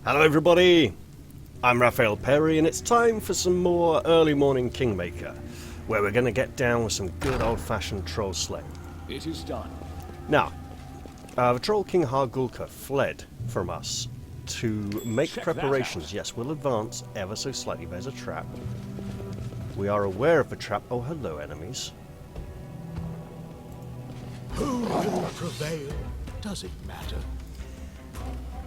Hello everybody, I'm Raphael Perry and it's time for some more early morning Kingmaker, where we're going to get down with some good old-fashioned troll slaying. It is done. Now, the troll king Hargulka fled from us to make preparations. Yes, we'll advance ever so slightly. There's a trap. We are aware of the trap. Oh, hello enemies. Who will prevail? Does it matter?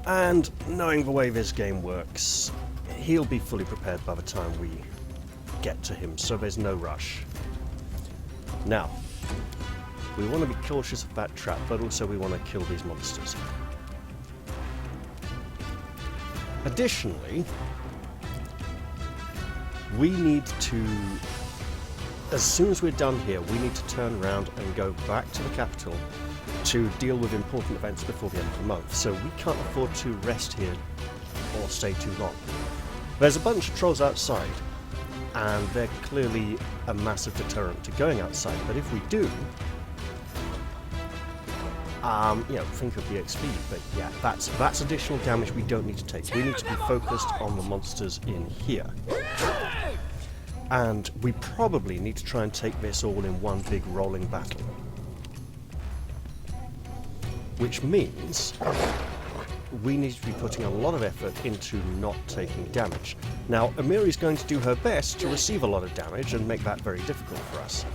And knowing the way this game works, he'll be fully prepared by the time we get to him, so there's no rush. Now, we want to be cautious of that trap, but also we want to kill these monsters. Additionally, we need to, as soon as we're done here, we need to turn around and go back to the capital to deal with important events before the end of the month, so we can't afford to rest here or stay too long. There's a bunch of trolls outside, and they're clearly a massive deterrent to going outside, but if we do, think of the XP, but yeah, that's additional damage we don't need to take. We need to be focused on the monsters in here. And we probably need to try and take this all in one big rolling battle. Which means we need to be putting a lot of effort into not taking damage. Now, Amiri's going to do her best to receive a lot of damage and make that very difficult for us.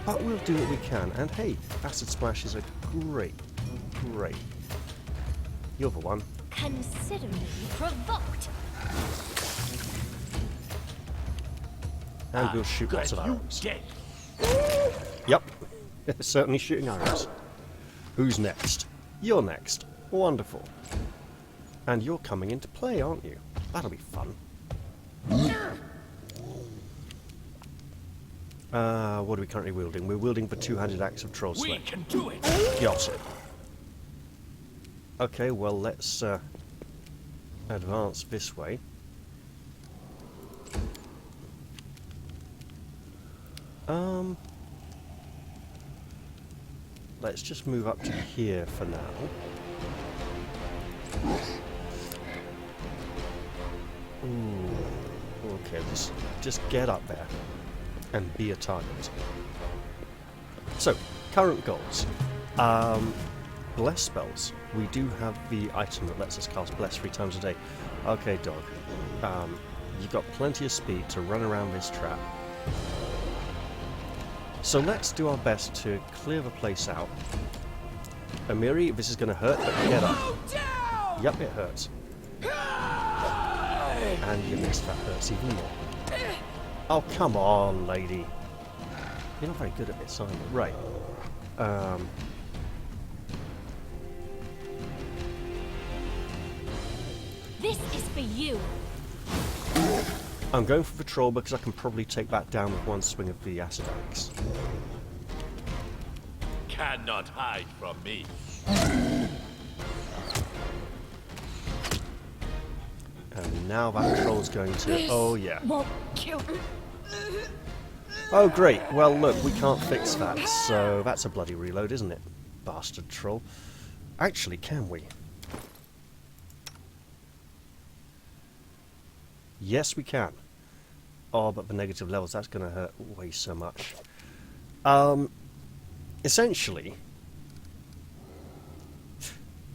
But we'll do what we can, and hey, Acid Splash is a great. You're the one. Consider me provoked. And we'll shoot lots of arrows. Yep, certainly shooting arrows. Who's next? You're next. Wonderful. And you're coming into play, aren't you? That'll be fun. What are we currently wielding? We're wielding the two-handed axe of troll slaying. We can do it. Yes. Okay, well let's advance this way. Let's just move up to here for now. Ooh, okay, just get up there and be a target. So, current goals. Bless spells. We do have the item that lets us cast Bless 3 times a day. Okay, dog. You've got plenty of speed to run around this trap. So let's do our best to clear the place out. Amiri, this is going to hurt, but get up. Yep, it hurts. And you missed, that hurts even more. Oh, come on, lady. You're not very good at this, are you? Right. This is for you. I'm going for the troll because I can probably take that down with one swing of the acid axe. Cannot hide from me. And now that troll's going to... Oh, yeah. Won't kill. Oh, great. Well, look, we can't fix that, so that's a bloody reload, isn't it? Bastard troll. Actually, can we? Yes, we can. Oh, but the negative levels, that's going to hurt way so much. Essentially...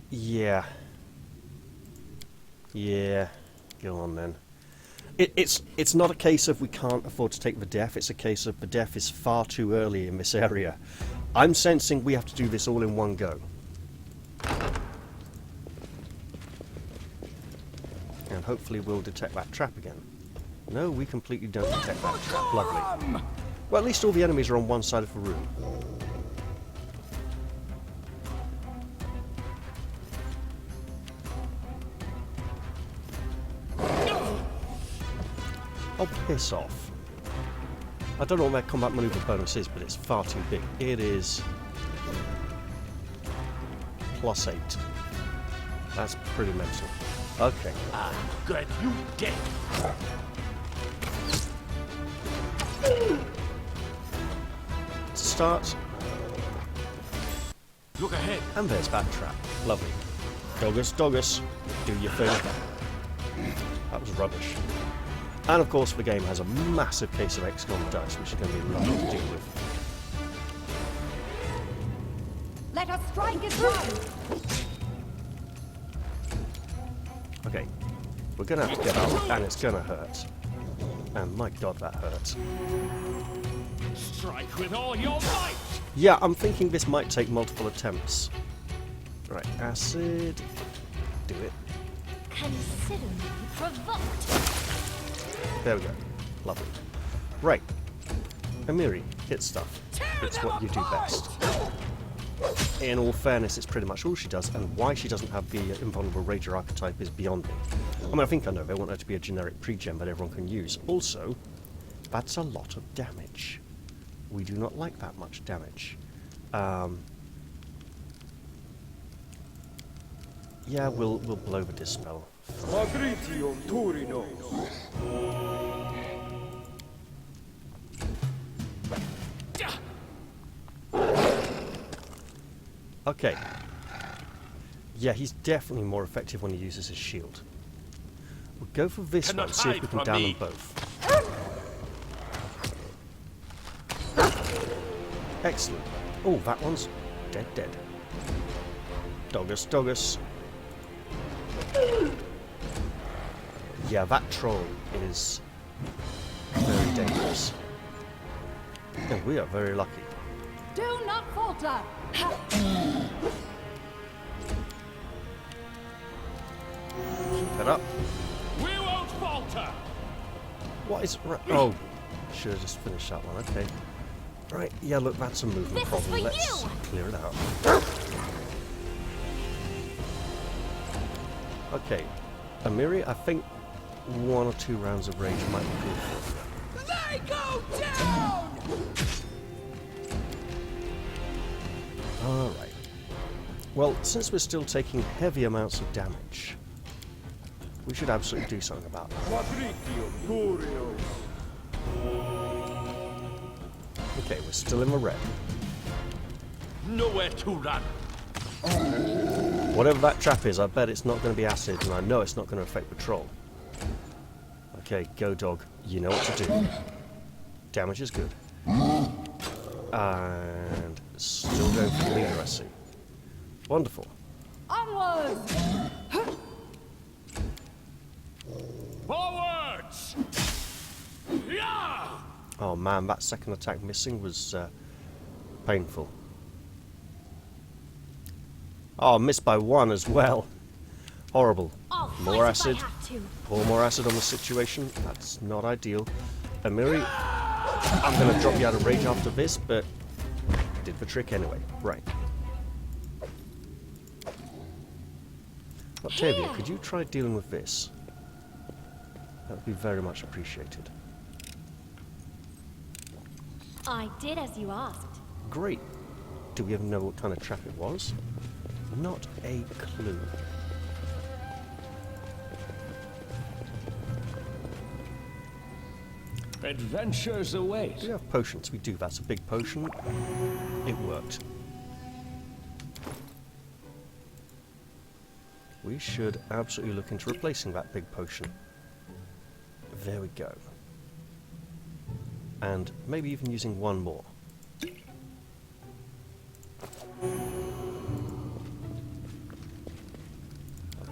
Yeah. Yeah. Go on, then. It's not a case of we can't afford to take the death, it's a case of the death is far too early in this area. I'm sensing we have to do this all in one go. And hopefully we'll detect that trap again. No, we completely don't detect that trap. Lovely. Well, at least all the enemies are on one side of the room. Oh, piss off. I don't know what their combat maneuver bonus is, but it's far too big. It is... +8. That's pretty mental. Okay. I'm good. You dead. To start, Look ahead. and there's that trap. Lovely. Doggus, doggus, do your thing. That was rubbish. And of course the game has a massive case of XCOM dice, which is going to be lovely to deal with. Let us strike as one. Okay, we're going to have to get up, and it's going to hurt. And my god, that hurts. Strike with all your might! Yeah, I'm thinking this might take multiple attempts. Right, acid. Do it. Consider me provoked. There we go. Lovely. Right. Amiri, hit stuff. It's what you do best. In all fairness, it's pretty much all she does, and why she doesn't have the invulnerable Rager archetype is beyond me. I mean, I think I know, they want her to be a generic pre-gen that everyone can use. Also, that's a lot of damage. We do not like that much damage. Yeah, we'll blow the dispel. Okay. Yeah, he's definitely more effective when he uses his shield. We'll go for this one, see if we can down them both. Excellent. Oh, that one's dead. Doggus. Yeah, that troll is very dangerous. And we are very lucky. Do not falter. Keep it up. We won't falter! What is... Oh, should have just finished that one. Okay. Right, yeah, look, that's a movement This is problem. for Let's you. clear it out. Okay. Amiri, I think 1 or 2 rounds of rage might be good for you. They go down! Alright. Well, since we're still taking heavy amounts of damage, we should absolutely do something about that. Okay, we're still in the red. Nowhere to run! Whatever that trap is, I bet it's not going to be acid, and I know it's not going to affect the troll. Okay, go dog. You know what to do. Damage is good. And still going for the leader, I see. Wonderful. Onwards! Forwards! Yeah! Oh man, that second attack missing was painful. Oh, missed by 1 as well. Horrible. I'll More fight if I acid. have to. Pour more acid on the situation. That's not ideal. Amiri, I'm going to drop you out of rage after this, but did the trick anyway. Right. Octavia, could you try dealing with this? That would be very much appreciated. I did as you asked. Great. Do we even know what kind of trap it was? Not a clue. Adventures await. Do we have potions? We do. That's a big potion. It worked. We should absolutely look into replacing that big potion. There we go. And maybe even using 1 more.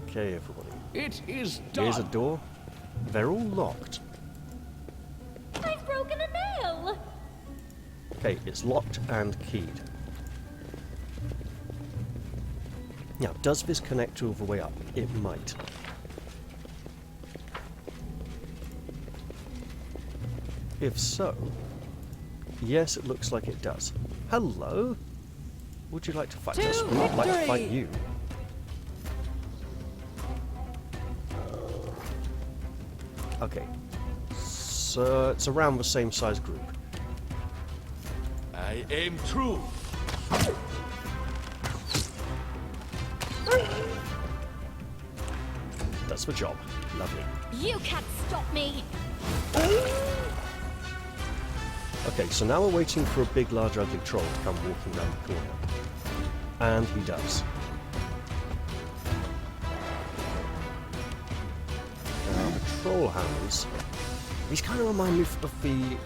Okay, everybody. It is done. Here's a door. They're all locked. I've broken a nail. Okay, it's locked and keyed. Now, does this connect all the way up? It might. If so, yes, it looks like it does. Hello? Would you like to fight us? We'd like to fight you. Okay. So, it's around the same size group. I aim true. That's the job. Lovely. You can't stop me. Okay, so now we're waiting for a big, large, ugly troll to come walking around the corner. And he does. troll hounds. These kind of remind me of the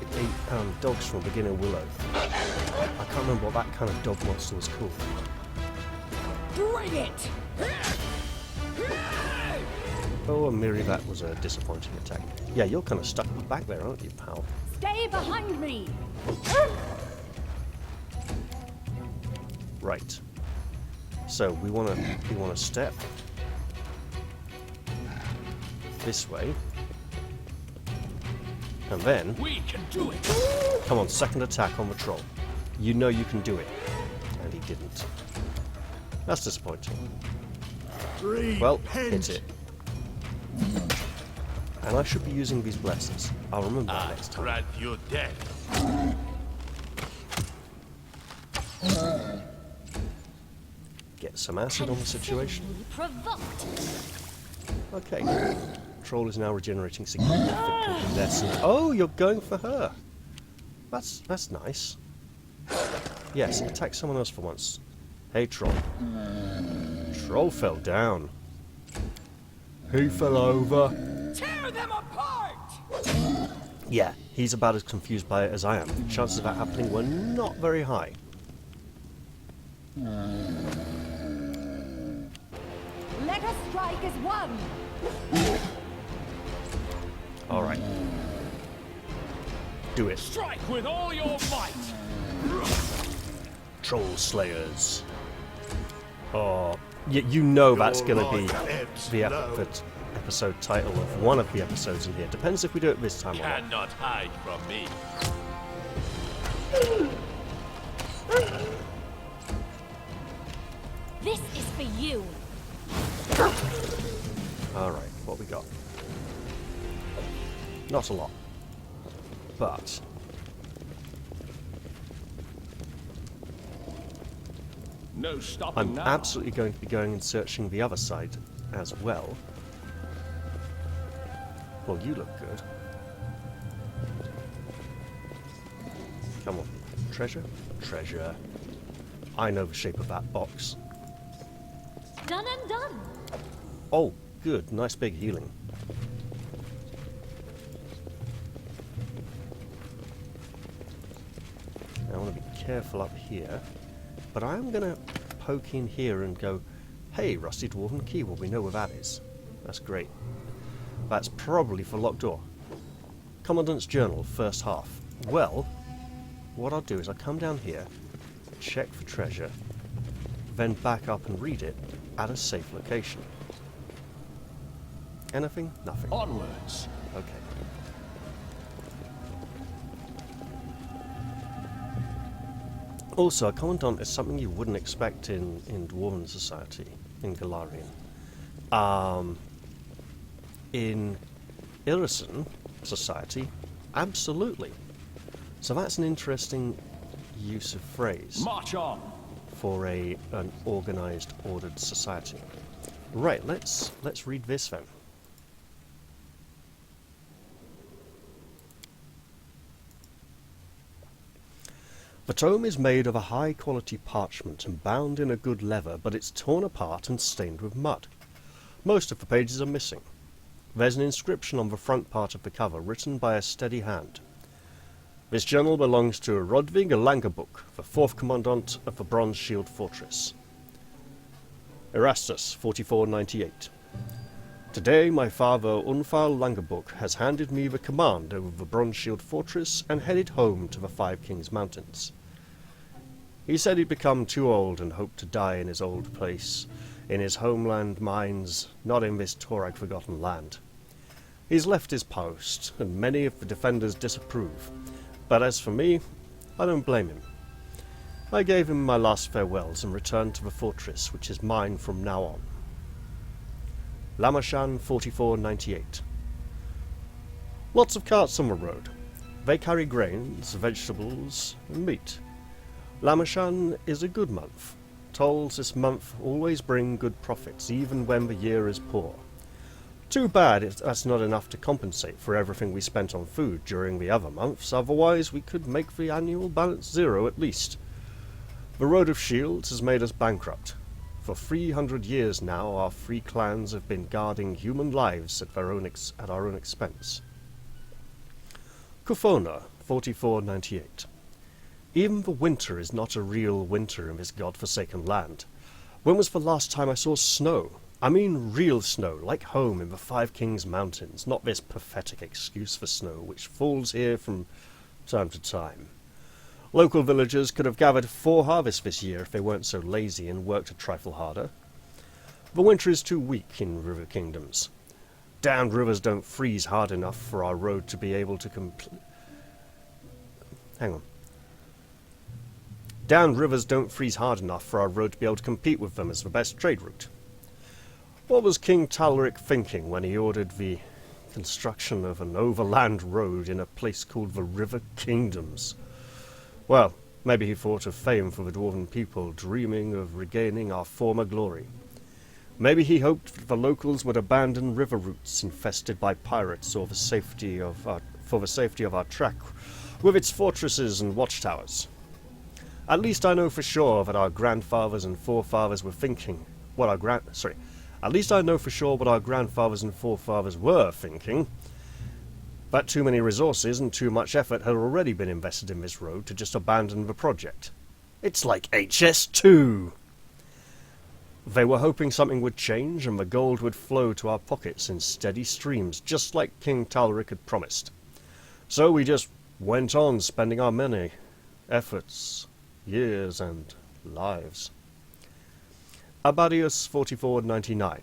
dogs from Beginner Willow. I can't remember what that kind of dog monster was called. Bring it! Oh, and Miri, that was a disappointing attack. Yeah, you're kind of stuck back there, aren't you, pal? Stay behind me! Right. So we want to step this way, and then We can do it. come on, second attack on the troll. You know you can do it, and he didn't. That's disappointing. Well, hit it. And I should be using these blessings. I'll remember that next time. Grant you death. Get some acid on the situation. Considerably provoked. Okay. Troll is now regenerating significantly less. Oh, you're going for her. That's nice. Yes, attack someone else for once. Hey, troll. Troll fell down. He fell over. Tear them apart! Yeah, he's about as confused by it as I am. Chances of that happening were not very high. Let us strike as one! Alright. Do it. Strike with all your might. Troll Slayers. Oh, you know that's going to be the episode title of one of the episodes in here. Depends if we do it this time or not. Cannot hide from me. This is for you. Alright, what we got? Not a lot. But No stopping I'm now. absolutely going to be going and searching the other side as well. Well, you look good. Come on. Treasure? Treasure. I know the shape of that box. Done and done. Oh, good. Nice big healing. I want to be careful up here, but I am going to poke in here and go, hey, rusty dwarven key. Well, we know where that is. That's great. That's probably for locked door. Commandant's Journal, first half. Well, what I'll do is I'll come down here, check for treasure, then back up and read it at a safe location. Anything? Nothing. Onwards. Okay. Also, a commandant is something you wouldn't expect in Dwarven society, in Galarian. In Irrison society, absolutely. So that's an interesting use of phrase March on. for an organized, ordered society. Right, let's read this then. The tome is made of a high-quality parchment and bound in a good leather, but it's torn apart and stained with mud. Most of the pages are missing. There's an inscription on the front part of the cover, written by a steady hand. This journal belongs to Rodvig Langabuk, the 4th Commandant of the Bronze Shield Fortress. Erastus, 4498. Today my father Unfal Langabuk has handed me the command over the Bronze Shield Fortress and headed home to the Five Kings Mountains. He said he'd become too old and hoped to die in his old place, in his homeland mines, not in this Torag forgotten land. He's left his post, and many of the defenders disapprove, but as for me, I don't blame him. I gave him my last farewells and returned to the fortress, which is mine from now on. Lamashan 4498. Lots of carts on the road. They carry grains, vegetables, and meat. Lamashan is a good month. Tolls this month always bring good profits, even when the year is poor. Too bad that's not enough to compensate for everything we spent on food during the other months, otherwise we could make the annual balance zero at least. The Road of Shields has made us bankrupt. For 300 years now, our free clans have been guarding human lives at our own expense. Kufona, 4498. Even the winter is not a real winter in this god-forsaken land. When was the last time I saw snow? I mean real snow, like home in the Five Kings Mountains, not this pathetic excuse for snow which falls here from time to time. Local villagers could have gathered 4 harvests this year if they weren't so lazy and worked a trifle harder. The winter is too weak in river kingdoms. Damned rivers don't freeze hard enough for our road to be able to Damned rivers don't freeze hard enough for our road to be able to compete with them as the best trade route. What was King Talric thinking when he ordered the construction of an overland road in a place called the River Kingdoms? Well, maybe he thought of fame for the dwarven people, dreaming of regaining our former glory. Maybe he hoped the locals would abandon river routes infested by pirates or for the safety of our track with its fortresses and watchtowers. At least I know for sure that our grandfathers and forefathers were thinking At least I know for sure what our grandfathers and forefathers were thinking. That too many resources and too much effort had already been invested in this road to just abandon the project. It's like HS2! They were hoping something would change and the gold would flow to our pockets in steady streams, just like King Talric had promised. So we just went on spending our money, efforts, years and lives. Abadius 4499.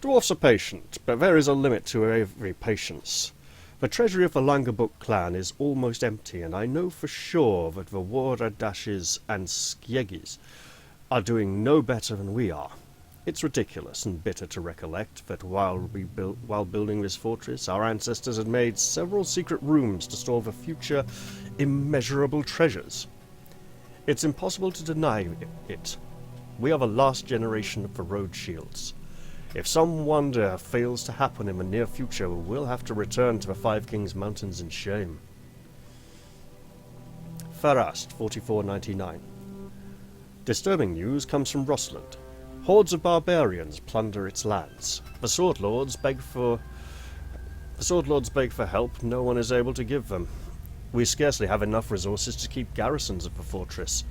Dwarfs are patient, but there is a limit to every patience. The treasury of the Langerbook clan is almost empty, and I know for sure that the Waradashes and Skiegis are doing no better than we are. It's ridiculous and bitter to recollect that while building this fortress, our ancestors had made several secret rooms to store the future immeasurable treasures. It's impossible to deny it. We are the last generation of the Road Shields. If some wonder fails to happen in the near future, we'll have to return to the Five Kings Mountains in shame. Farast, 4499. Disturbing news comes from Rossland. Hordes of barbarians plunder its lands. The Sword Lords beg for help no one is able to give them. We scarcely have enough resources to keep garrisons of the fortress.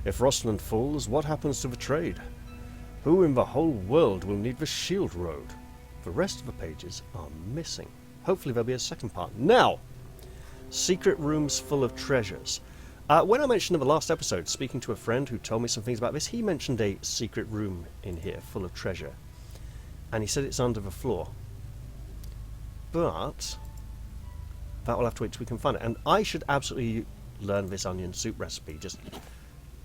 If Rossland falls, what happens to the trade? Who in the whole world will need the Shield Road? The rest of the pages are missing. Hopefully there'll be a second part. Now! Secret rooms full of treasures. When I mentioned in the last episode, speaking to a friend who told me some things about this, he mentioned a secret room in here full of treasure. And he said it's under the floor. But that will have to wait till we can find it. And I should absolutely learn this onion soup recipe. Just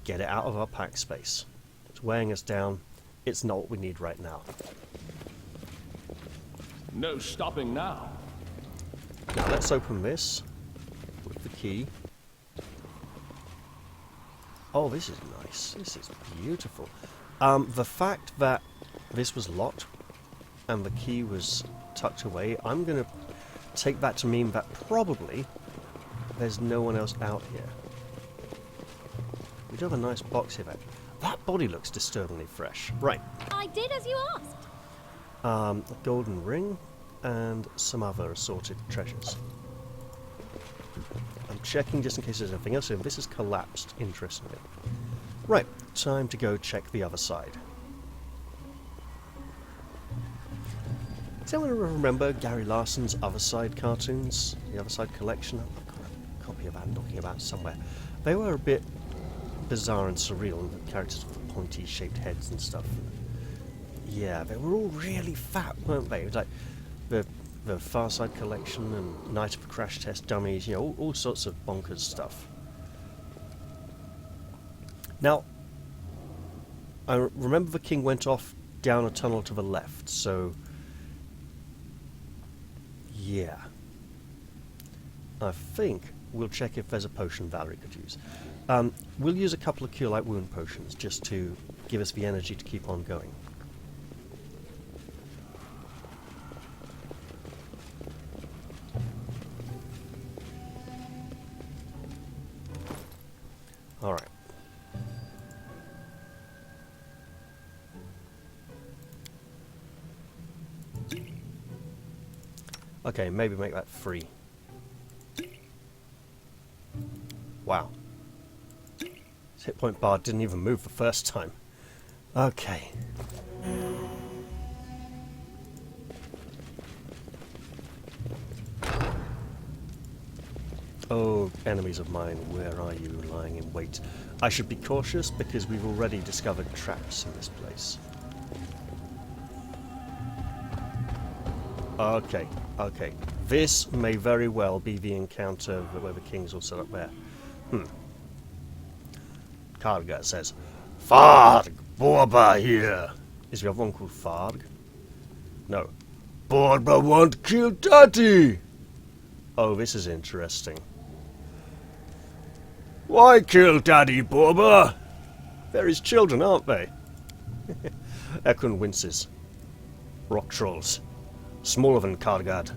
get it out of our pack space. It's weighing us down. It's not what we need right now. No stopping now. Now let's open this with the key. Oh, this is nice. This is beautiful. The fact that this was locked and the key was tucked away, I'm going to take that to mean that probably there's no one else out here. We do have a nice box here. That body looks disturbingly fresh. Right. I did as you asked. A golden ring and some other assorted treasures. I'm checking just in case there's anything else here. This has collapsed, interestingly. Right, time to go check the other side. Does anyone remember Gary Larson's Other Side cartoons? The Other Side collection? I've got a copy of that knocking about somewhere. They were a bit bizarre and surreal, and the characters with the pointy shaped heads and stuff. Yeah, they were all really fat, weren't they? It was like the Far Side collection and Night of the Crash Test Dummies, you know, all sorts of bonkers stuff. Now, I remember the king went off down a tunnel to the left, so yeah. I think we'll check if there's a potion Valerie could use. We'll use a couple of Cure Light Wound potions just to give us the energy to keep on going. Alright. Okay, maybe make that 3. Wow. His hit point bar didn't even move the first time. Okay. Oh, enemies of mine, where are you lying in wait? I should be cautious because we've already discovered traps in this place. Okay, okay. This may very well be the encounter where the kings will set up there. Kargadd says, Farg! Borba here! Is the other one called Farg? No. Borba won't kill Daddy! Oh, this is interesting. Why kill Daddy, Borba? They're his children, aren't they? Ekun winces. Rock trolls. Smaller than Kargadd.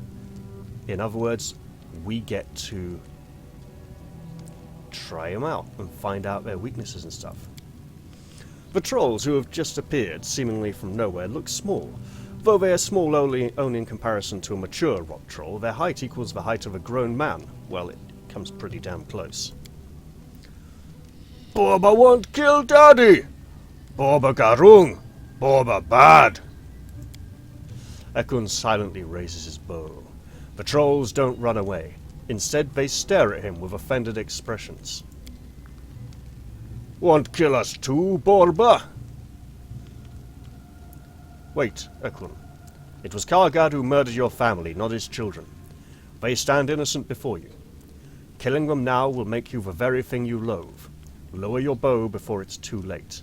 In other words, we get to try them out and find out their weaknesses and stuff. The trolls who have just appeared, seemingly from nowhere, look small. Though they are small only in comparison to a mature rock troll, their height equals the height of a grown man. Well, it comes pretty damn close. Borba won't kill Daddy! Borba garung! Borba bad! Ekun silently raises his bow. The trolls don't run away. Instead, they stare at him with offended expressions. Won't kill us too, Borba? Wait, Ekun. It was Kargadd who murdered your family, not his children. They stand innocent before you. Killing them now will make you the very thing you loathe. Lower your bow before it's too late.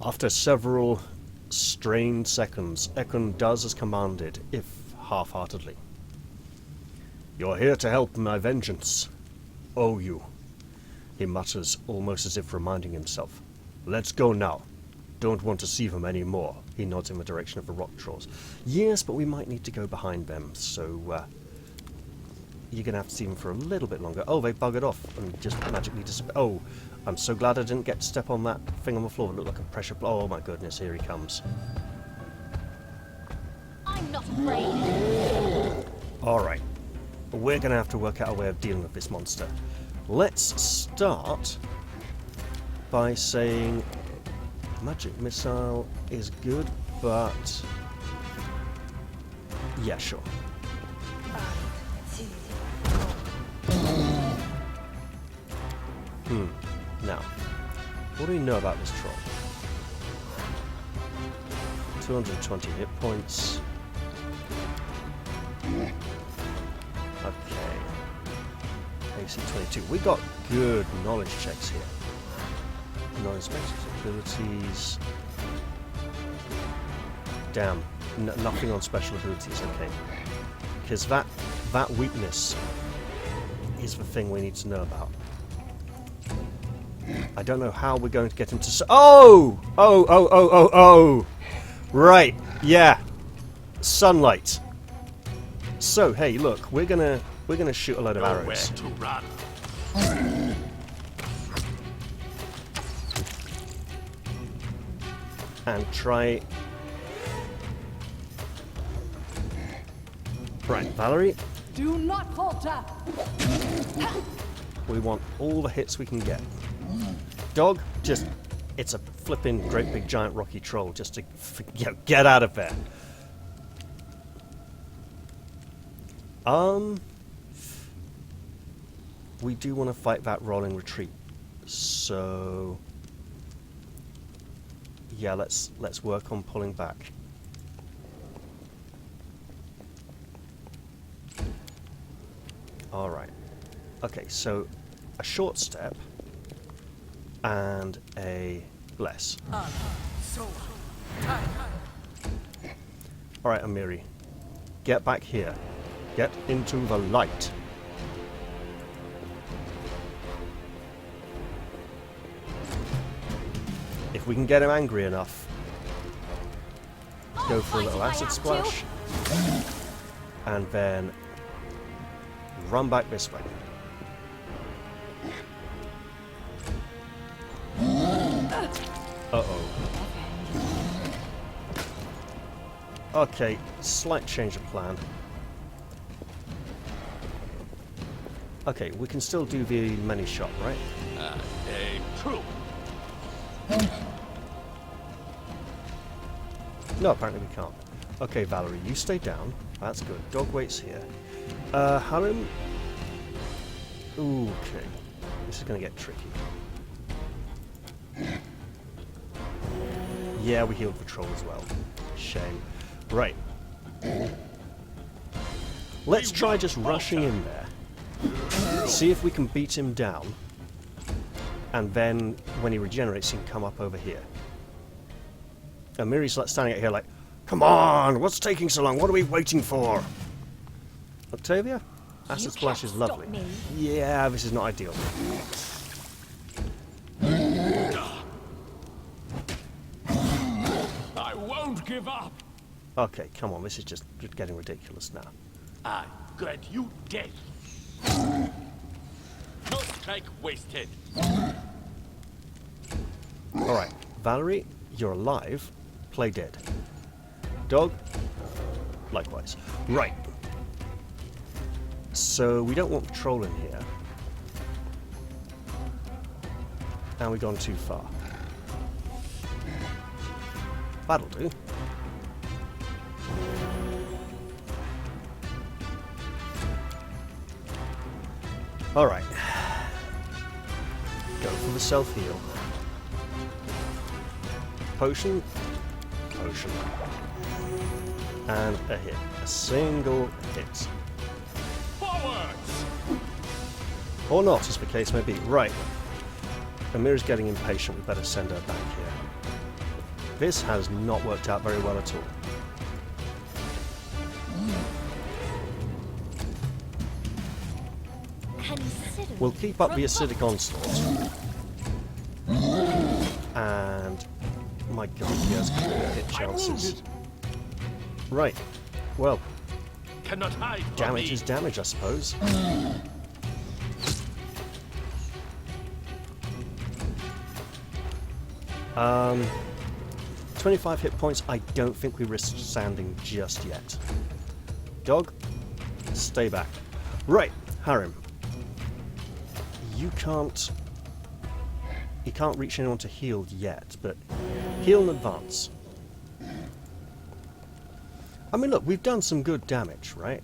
After several strained seconds, Ekun does as commanded, if half-heartedly. You're here to help my vengeance. Oh, you. He mutters, almost as if reminding himself. Let's go now. Don't want to see them anymore. He nods in the direction of the rock trolls. Yes, but we might need to go behind them, so you're going to have to see them for a little bit longer. Oh, they buggered off and just magically disappeared. Oh, I'm so glad I didn't get to step on that thing on the floor. It looked like a pressure blow. Oh my goodness, here he comes. I'm not afraid. Alright. We're going to have to work out a way of dealing with this monster. Let's start by saying magic missile is good, but yeah, sure. Now, what do we know about this troll? 220 hit points. Okay. AC 22. We got good knowledge checks here. Non-special abilities. Damn. Nothing on special abilities, okay. Because that weakness is the thing we need to know about. I don't know how we're going to get him to... Oh! Right, yeah. Sunlight. So, hey, look, we're gonna shoot a load of arrows. To run. And try... Right, Valerie, Do not falter! we want all the hits we can get. Dog, just... It's a flipping great big giant rocky troll, just to get out of there. We do want to fight that rolling retreat. So... Yeah, let's work on pulling back. Alright. Okay, so a short step and a bless. Alright, Amiri. Get back here. Get into the light. If we can get him angry enough, go for a little acid splash, and then run back this way. Uh-oh. Okay, slight change of plan. Okay, we can still do the many shot, right? True. No, apparently we can't. Okay, Valerie, you stay down. That's good. Dog waits here. Harim. Ooh, okay. This is going to get tricky. Yeah, we healed the troll as well. Shame. Right. Let's try just rushing in there. See if we can beat him down. And then, when he regenerates, he can come up over here. And Miri's like standing out here like, come on! What's taking so long? What are we waiting for? Octavia? Acid Splash is lovely. me. Yeah, this is not ideal. I won't give up. Okay, come on, this is just getting ridiculous now. I got you dead. No strike wasted. Alright, Valerie, you're alive. Play dead. Dog, likewise. Right. So we don't want the troll in here. And we've gone too far. That'll do. Alright. Go for the self-heal. Potion. Potion. And a hit. A single hit. Forwards! Or not, as the case may be. Right. Amira's getting impatient. We better send her back here. This has not worked out very well at all. Consider We'll keep up the acidic onslaught. And... my god, he has clear hit chances. Right. Well, Cannot hide from damage me. is damage, I suppose. Um... 25 hit points, I don't think we risk sanding just yet. Dog, stay back. Right, Harim. You can't reach anyone to heal yet, but heal in advance. I mean, look, we've done some good damage, right?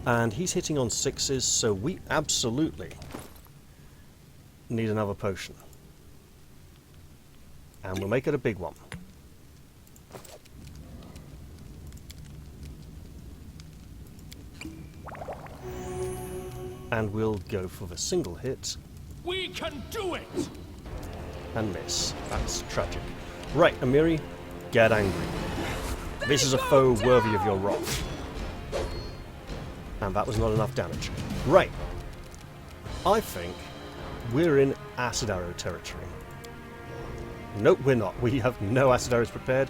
And he's hitting on 6s, so we absolutely need another potion. And we'll make it a big one. And we'll go for the single hit We can do it! and miss. That's tragic. Right, Amiri, get angry. This is a foe worthy of your wrath. And that was not enough damage. Right. I think we're in acid arrow territory. Nope, we're not. We have no acid arrows prepared.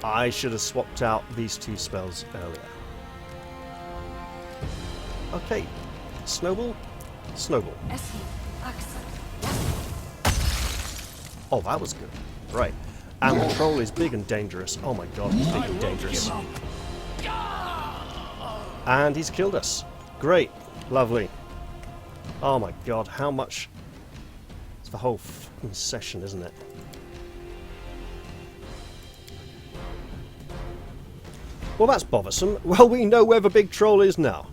I should have swapped out these two spells earlier. Okay. Snowball? Snowball. Oh, that was good. Right. And the troll is big and dangerous. Oh my god, he's big and dangerous. And he's killed us. Great. Lovely. Oh my god, how much... It's the whole f***ing session, isn't it? Well, that's bothersome. Well, we know where the big troll is now.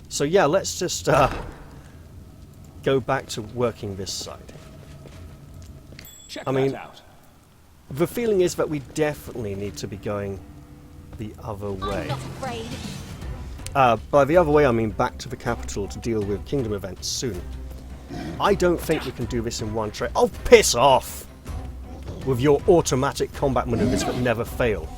So yeah, let's just go back to working this side. Check I mean, that out. the feeling is that we definitely need to be going the other way. I'm not afraid. By the other way, I mean back to the capital to deal with kingdom events soon. I don't think we can do this in one trip. Oh, piss off! With your automatic combat maneuvers that never fail.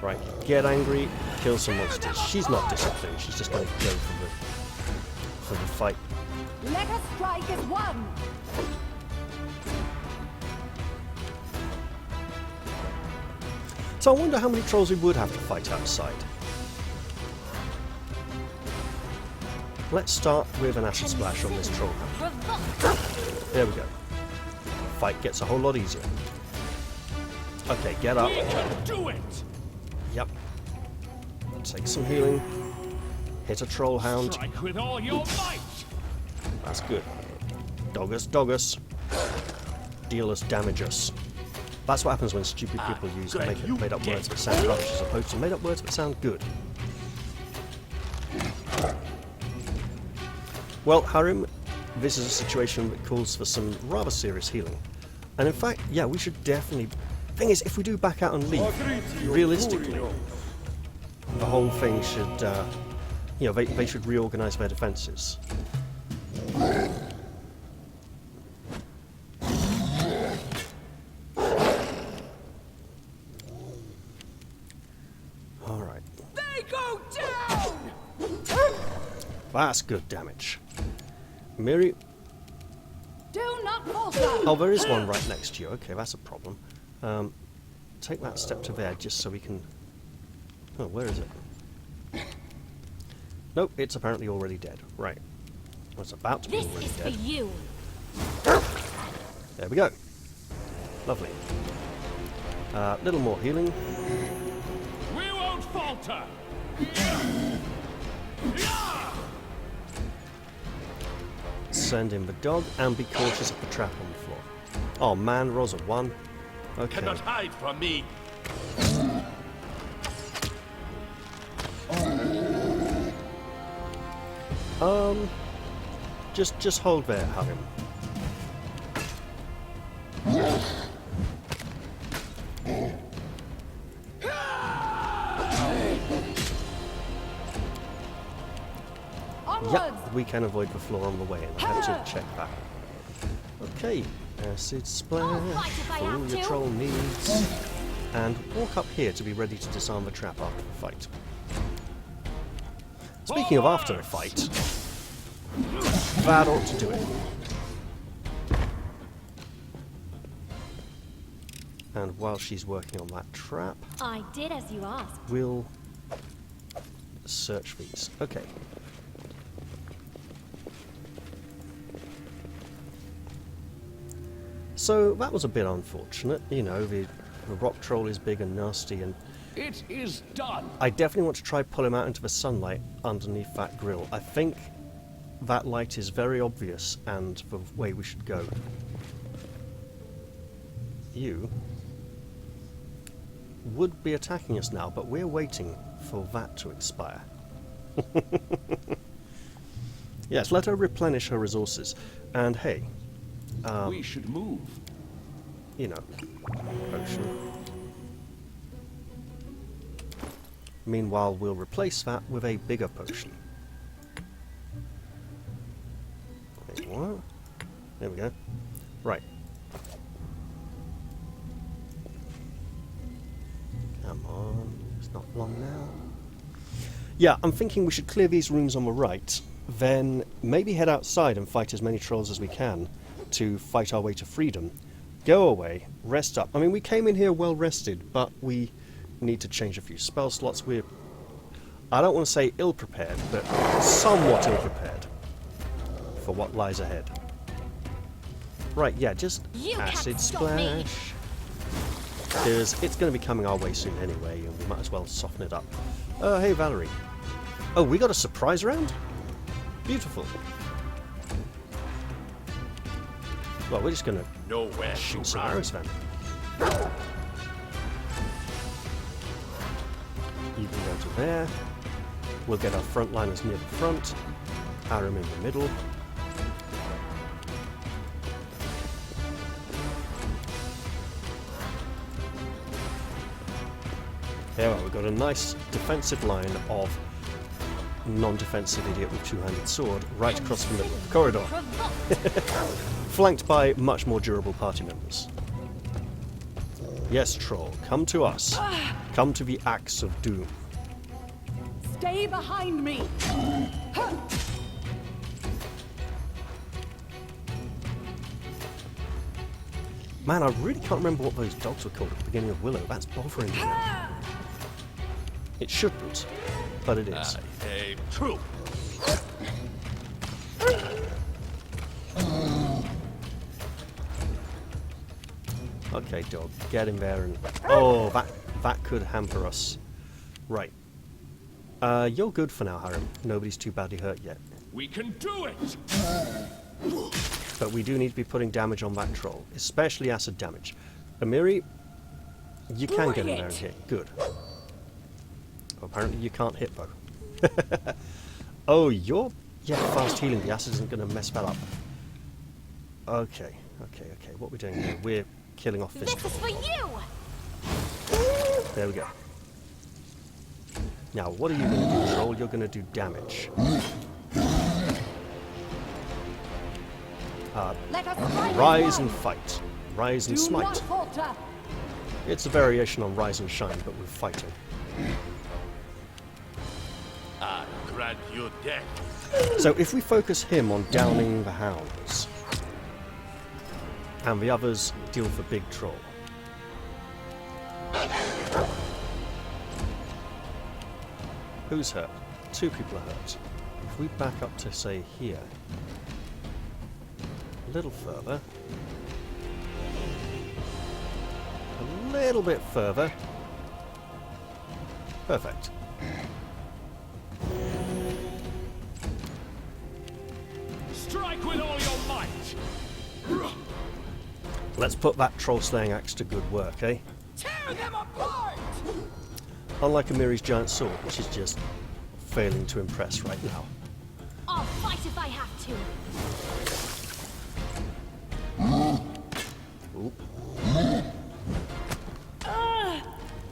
Right, get angry, kill some monsters. She's not disciplined, she's just going to go for the fight. Let us strike as one! So I wonder how many trolls we would have to fight outside. Let's start with an acid splash on this troll. There we go. Fight gets a whole lot easier. Okay, get up. We can do it! Yep. Take some healing. Hit a troll hound. Strike with all your might! That's good. Dog us, dog us. Deal us, damage us. That's what happens when stupid people use made up words that sound rubbish as opposed to made up words that sound good. Well, Harim, this is a situation that calls for some rather serious healing. And in fact, yeah, we should definitely... Thing is, if we do back out and leave, realistically, the whole thing should, you know, they should reorganize their defenses. Alright. They go down! That's good damage. Miri... Do not falter! Oh, there is one right next to you. Okay, that's a problem. Take that step to there just so we can... Oh, where is it? Nope, it's apparently already dead. Right. Well, it's about to be This already is for dead. you. There we go. Lovely. Little more healing. We won't falter! Send in the dog and be cautious of the trap on the floor. Oh man, rolls a 1. Okay. Cannot hide from me! Just hold there, Harim. Onwards! Yep, we can avoid the floor on the way, and I had to check that. Okay, acid splash, fight if I for all have your to. troll needs, and walk up here to be ready to disarm the trap after the fight. Speaking of after the fight, that ought to do it. And while she's working on that trap, I did as you asked. we'll search these. Okay. So that was a bit unfortunate. You know, the rock troll is big and nasty, and It is done! I definitely want to try pull him out into the sunlight underneath that grill. I think that light is very obvious and the way we should go. You would be attacking us now, but we're waiting for that to expire. Yes, let her replenish her resources. And hey, We should move. you know, potion. Meanwhile, we'll replace that with a bigger potion. Wait, what? There we go. Right. Come on, it's not long now. Yeah, I'm thinking we should clear these rooms on the right, then maybe head outside and fight as many trolls as we can to fight our way to freedom. Go away, rest up. I mean, we came in here well rested, but we need to change a few spell slots. We're, I don't want to say ill-prepared, but somewhat ill-prepared for what lies ahead. Right, yeah, just You can't acid stop me. splash. Because it's going to be coming our way soon anyway, and we might as well soften it up. Hey Valerie. Oh, we got a surprise round? Beautiful. Well, we're just going to Nowhere shoot to some run. arrows then. You can go to there. We'll get our frontliners near the front. Aram in the middle. There we are, we've got a nice defensive line of non-defensive idiot with two-handed sword right across the middle of the corridor, flanked by much more durable party members. Yes, troll, come to us. Come to the axe of doom. Stay behind me! Huh. Man, I really can't remember what those dogs were called at the beginning of Willow. That's bothering me now. It shouldn't, but it is. True. Okay, dog, get in there and... Oh, that could hamper us. Right. You're good for now, Hiram. Nobody's too badly hurt yet. We can do it! But we do need to be putting damage on that troll, especially acid damage. Amiri, you can get in there and hit. Good. Apparently you can't hit, though. Oh, you're... Yeah, fast healing. The acid isn't going to mess that up. Okay. What we're doing here, we're killing off this. This is for you! There we go. Now, what are you going to do, troll? You're going to do damage. Let us Rise and fight. Rise and Do smite. not falter. It's a variation on rise and shine, but with fighting. I grant you death. So if we focus him on downing the hounds, and the others deal with the big troll. Who's hurt? 2 people are hurt. If we back up to, say, here, a little further, a little bit further. Perfect. Strike with all your might! Let's put that troll slaying axe to good work, eh? Tear them apart! Unlike Amiri's giant sword, which is just failing to impress right now. I'll fight if I have to. Oop.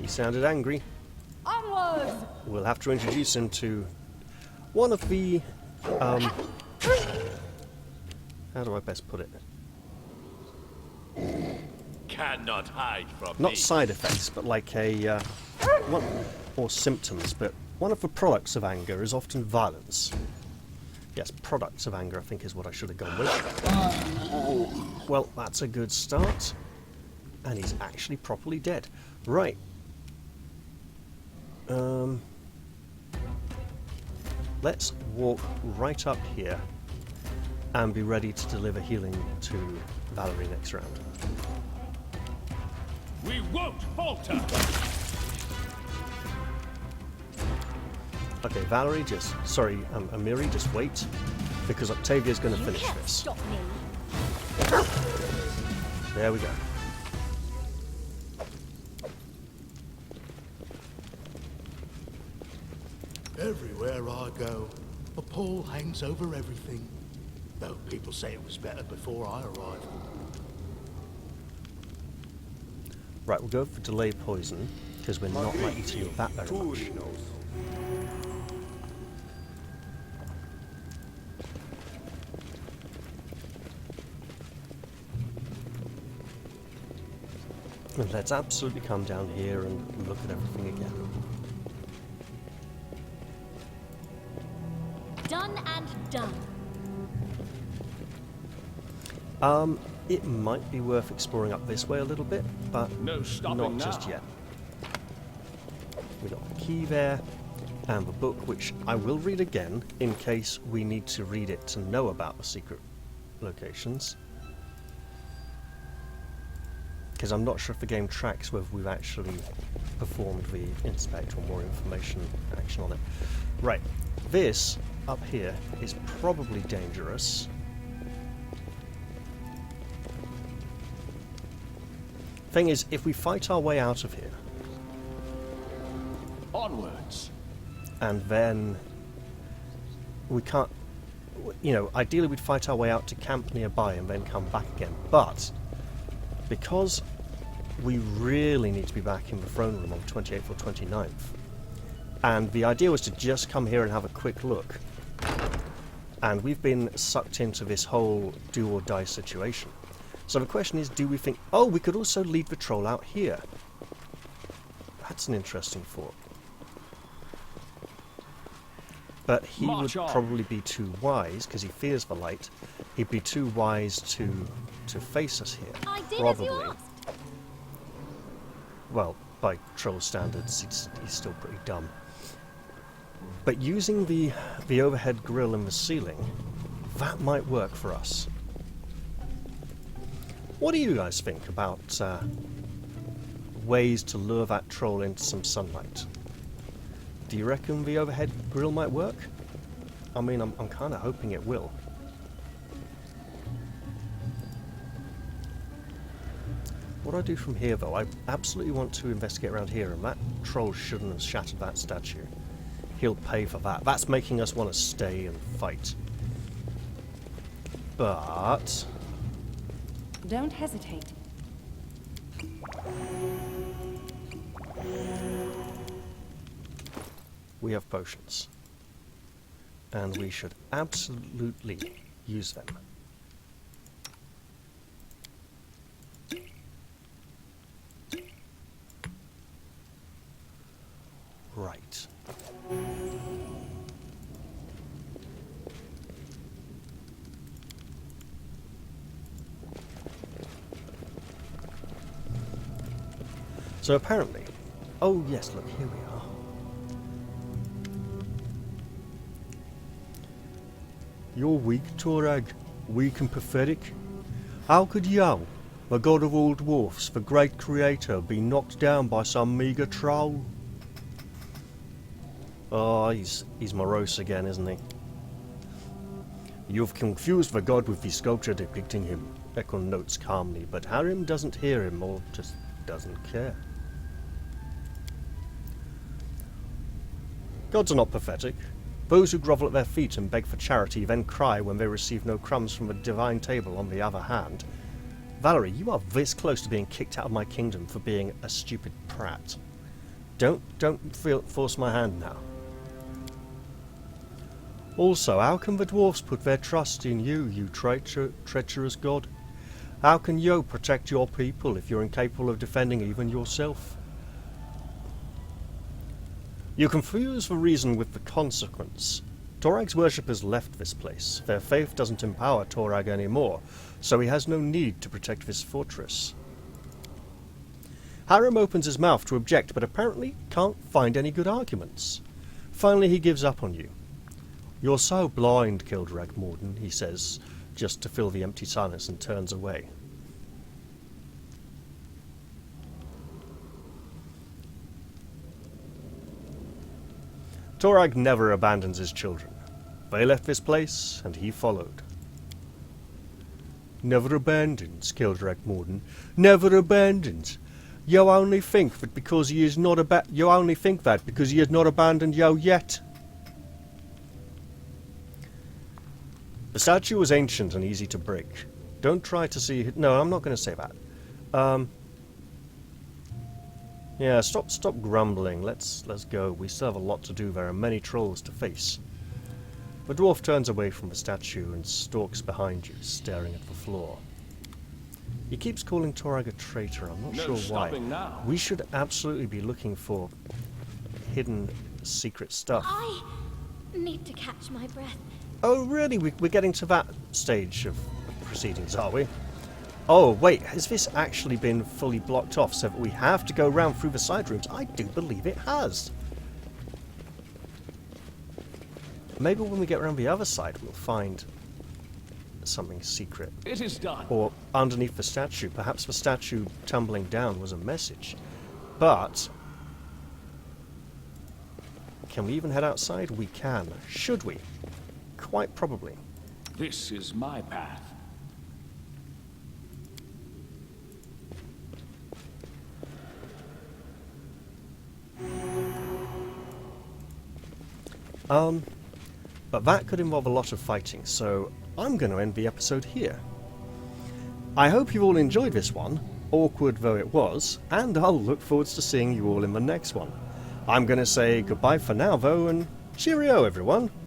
He sounded angry. Onwards! We'll have to introduce him to one of the, how do I best put it? Cannot hide from Not me. side effects, but like a, one, or symptoms, but one of the products of anger is often violence. Yes, products of anger, I think, is what I should have gone with. Well, that's a good start. And he's actually properly dead. Right. Let's walk right up here and be ready to deliver healing to Valerie next round. We won't falter! Okay, Valerie, Amiri, just wait, because Octavia's going to You finish can't this. stop me. There we go. Everywhere I go, a pall hangs over everything. Though people say it was better before I arrived. Right, we'll go for delay poison, because we're not likely to heal that very much. And let's absolutely come down here and look at everything again. Done and done. It might be worth exploring up this way a little bit, but No stopping not now. just yet. We got the key there, and the book, which I will read again in case we need to read it to know about the secret locations. Because I'm not sure if the game tracks whether we've actually performed the inspect or more information action on it. Right, this up here is probably dangerous. Thing is, if we fight our way out of here, Onwards! and then we can't, you know, ideally we'd fight our way out to camp nearby and then come back again, but because we really need to be back in the throne room on the 28th or 29th, and the idea was to just come here and have a quick look, and we've been sucked into this whole do or die situation. So the question is, do we think, oh, we could also lead the troll out here? That's an interesting thought. But he March would on. probably be too wise, because he fears the light. He'd be too wise to to face us here. I did Probably. as you asked. Well, by troll standards, he's still pretty dumb. But using the overhead grill in the ceiling, that might work for us. What do you guys think about ways to lure that troll into some sunlight? Do you reckon the overhead grill might work? I mean, I'm kind of hoping it will. What do I do from here, though? I absolutely want to investigate around here, and that troll shouldn't have shattered that statue. He'll pay for that. That's making us want to stay and fight. But... Don't hesitate. we have potions. And we should absolutely use them. Right. So apparently... Oh yes, look, here we are. You're weak, Torag. Weak and pathetic. How could Yo, the god of all dwarfs, the great creator, be knocked down by some meagre troll? Oh, he's morose again, isn't he? You've confused the god with the sculpture depicting him, Ekon notes calmly, but Harim doesn't hear him or just doesn't care. Gods are not pathetic. Those who grovel at their feet and beg for charity then cry when they receive no crumbs from the divine table, on the other hand. Valerie, you are this close to being kicked out of my kingdom for being a stupid prat. Don't force my hand now. Also, how can the dwarfs put their trust in you, you treacherous god? How can you protect your people if you're incapable of defending even yourself? You confuse the reason with the consequence. Torag's worshippers left this place. Their faith doesn't empower Torag anymore, so he has no need to protect this fortress. Harim opens his mouth to object, but apparently can't find any good arguments. Finally he gives up on you. You're so blind, Kildrag Morden, he says, just to fill the empty silence, and turns away. Torag never abandons his children. They left this place, and he followed. Never abandons, Kildrag Morden. Never abandons. You only think that because he is not you only think that because he has not abandoned you yet. The statue was ancient and easy to break. Don't try to see it. No, I'm not going to say that. Yeah, stop grumbling. Let's go. We still have a lot to do. There are many trolls to face. The dwarf turns away from the statue and stalks behind you, staring at the floor. He keeps calling Torag a traitor. I'm not sure why. Now. We should absolutely be looking for hidden secret stuff. I need to catch my breath. Oh, really? We're getting to that stage of proceedings, are we? Oh, wait, has this actually been fully blocked off so that we have to go round through the side rooms? I do believe it has. Maybe when we get around the other side, we'll find something secret. It is done. Or underneath the statue. Perhaps the statue tumbling down was a message. But can we even head outside? We can. Should we? Quite probably. This is my path. But that could involve a lot of fighting, so I'm going to end the episode here. I hope you all enjoyed this one, awkward though it was, and I'll look forward to seeing you all in the next one. I'm going to say goodbye for now though, and cheerio everyone!